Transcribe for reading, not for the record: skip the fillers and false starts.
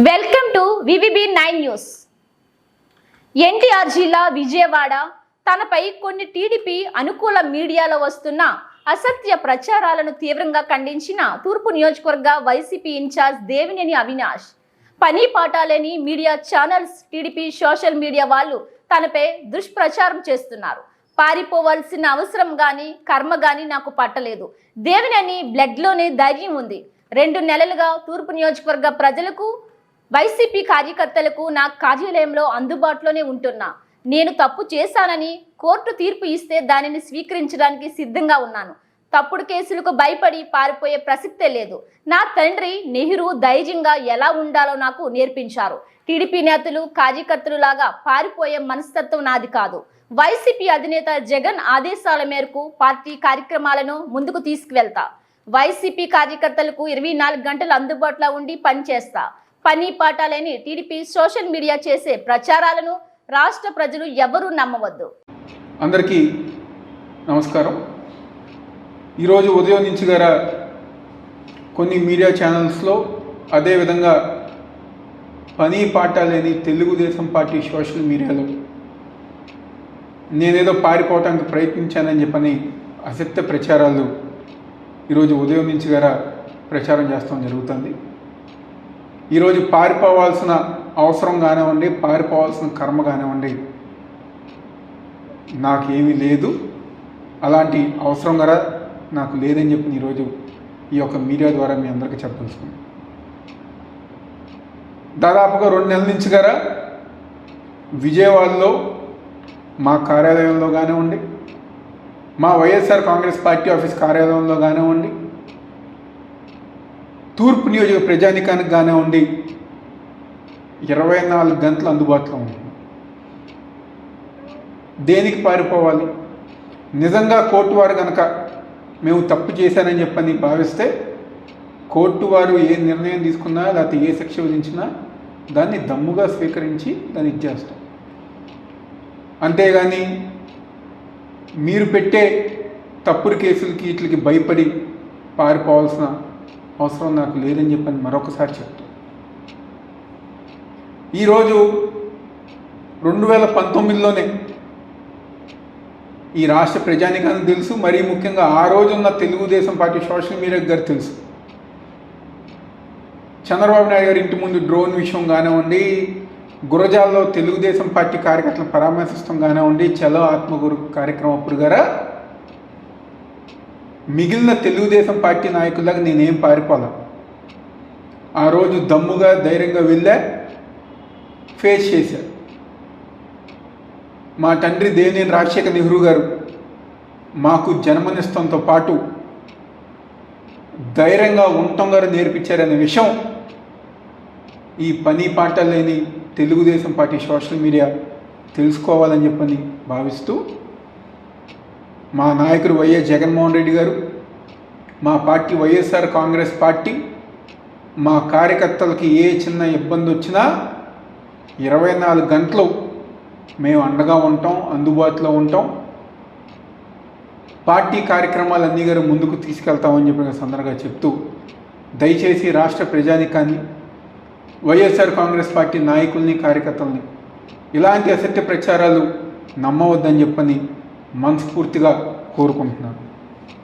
Welcome to VVB9 news. NTR జిల్లా విజయవాడ తనపై కొన్ని టీడీపీ అనుకూల మీడియాలో వస్తున్న అసత్య ప్రచారాలను తీవ్రంగా ఖండించిన తూర్పు నియోజకవర్గ వైసీపీ ఇన్ఛార్జ్ దేవినేని అవినాష్. పని పాటాలేని media channels, TDP social media వాళ్ళు తనపై దుష్ప్రచారం చేస్తున్నారు. పారిపోవాల్సిన అవసరం గాని కర్మ గాని నాకు పట్టలేదు. దేవినేని బ్లడ్లోనే ధైర్యం ఉంది. 2 నెలలుగా తూర్పు నియోజకవర్గ ప్రజలకు, వైసీపీ కార్యకర్తలకు నా కార్యాలయంలో అందుబాటులోనే ఉంటున్నా. నేను తప్పు చేశానని కోర్టు తీర్పు ఇస్తే దానిని స్వీకరించడానికి సిద్ధంగా ఉన్నాను. తప్పుడు కేసులకు భయపడి పారిపోయే ప్రసక్తే లేదు. నా తండ్రి నెహ్రూ ధైర్యంగా ఎలా ఉండాలో నాకు నేర్పించారు. టీడీపీ నేతలు, కార్యకర్తలు లాగా పారిపోయే మనస్తత్వం నాది కాదు. వైసీపీ అధినేత జగన్ ఆదేశాల మేరకు పార్టీ కార్యక్రమాలను ముందుకు తీసుకువెళ్తా. వైసీపీ కార్యకర్తలకు 24 గంటలు అందుబాటులో ఉండి పనిచేస్తా. పని పాటాలేని టీడీపీ సోషల్ మీడియా చేసే ప్రచారాలను రాష్ట్ర ప్రజలు ఎవరూ నమ్మవద్దు. అందరికీ నమస్కారం. ఈరోజు ఉదయం నుంచి గారా కొన్ని మీడియా ఛానల్స్లో, అదేవిధంగా పని పాటాలేని తెలుగుదేశం పార్టీ సోషల్ మీడియాలో నేనేదో పారిపోవటానికి ప్రయత్నించానని చెప్పని అసత్య ప్రచారాలు ఈరోజు ఉదయం నుంచి గారా ప్రచారం చేస్తాం జరుగుతుంది. ఈరోజు పారిపోవాల్సిన అవసరం కానివ్వండి, పారిపోవాల్సిన కర్మ కానివ్వండి, నాకేమీ లేదు. అలాంటి అవసరం కూడా నాకు లేదని చెప్పి ఈరోజు ఈ యొక్క మీడియా ద్వారా మీ అందరికీ చెప్పదలుచుకున్నాను. దాదాపుగా 2 నెలల నుంచి గారా విజయవాడలో మా కార్యాలయంలో కానివ్వండి, మా వైఎస్ఆర్ కాంగ్రెస్ పార్టీ ఆఫీస్ కార్యాలయంలో కానివ్వండి, తూర్పు నియోజక ప్రజానికానికి కానివ్వండి 24 గంటలు అందుబాటులో ఉంటుంది. దేనికి పారిపోవాలి? నిజంగా కోర్టు వారు కనుక మేము తప్పు చేశానని చెప్పని భావిస్తే కోర్టు వారు ఏ నిర్ణయం తీసుకున్నా, లేకపోతే ఏ శిక్ష విధించినా దాన్ని దమ్ముగా స్వీకరించి దాన్ని ఇచ్చేస్తాం. అంతేగాని మీరు పెట్టే తప్పుడు కేసులకి వీటికి భయపడి పారిపోవాల్సిన అవసరం నాకు లేదని చెప్పని మరొకసారి చెప్తాను. ఈరోజు 2019లోనే ఈ రాష్ట్ర ప్రజానికానికి తెలుసు, మరీ ముఖ్యంగా ఆ రోజున్న తెలుగుదేశం పార్టీ సోషల్ మీడియా గారు తెలుసు. చంద్రబాబు నాయుడు గారి ఇంటి ముందు డ్రోన్ విషయం కానివ్వండి, గురజాల్లో తెలుగుదేశం పార్టీ కార్యకర్తలను పరామర్శిస్తాం కానివ్వండి, చలో ఆత్మగురు కార్యక్రమం అప్పుడు గారా మిగిలిన తెలుగుదేశం పార్టీ నాయకులాగా నేనేం పారిపోలే. ఆ రోజు దమ్ముగా ధైర్యంగా వెళ్ళా, ఫేస్ చేశారు. మా తండ్రి దేవినేని రాజశేఖర్ నెహ్రూ గారు మాకు జన్మనిస్తంతో పాటు ధైర్యంగా ఉండటం గారు నేర్పించారనే విషయం ఈ పని పాట లేని తెలుగుదేశం పార్టీ సోషల్ మీడియా తెలుసుకోవాలని చెప్పని భావిస్తూ, మా నాయకుడు వైఎస్ జగన్మోహన్ రెడ్డి గారు, మా పార్టీ వైఎస్ఆర్ కాంగ్రెస్ పార్టీ, మా కార్యకర్తలకి ఏ చిన్న ఇబ్బంది వచ్చినా 24 గంటలు మేము అండగా ఉంటాం, అందుబాటులో ఉంటాం. పార్టీ కార్యక్రమాలన్నీ గారు ముందుకు తీసుకెళ్తామని చెప్పిన సందర్భంగా చెప్తూ, దయచేసి రాష్ట్ర ప్రజానికాన్ని, వైఎస్ఆర్ కాంగ్రెస్ పార్టీ నాయకుల్ని, కార్యకర్తల్ని ఇలాంటి అసత్య ప్రచారాలు నమ్మవద్దని చెప్పని మనస్ఫూర్తిగా కోరుకుంటున్నాను.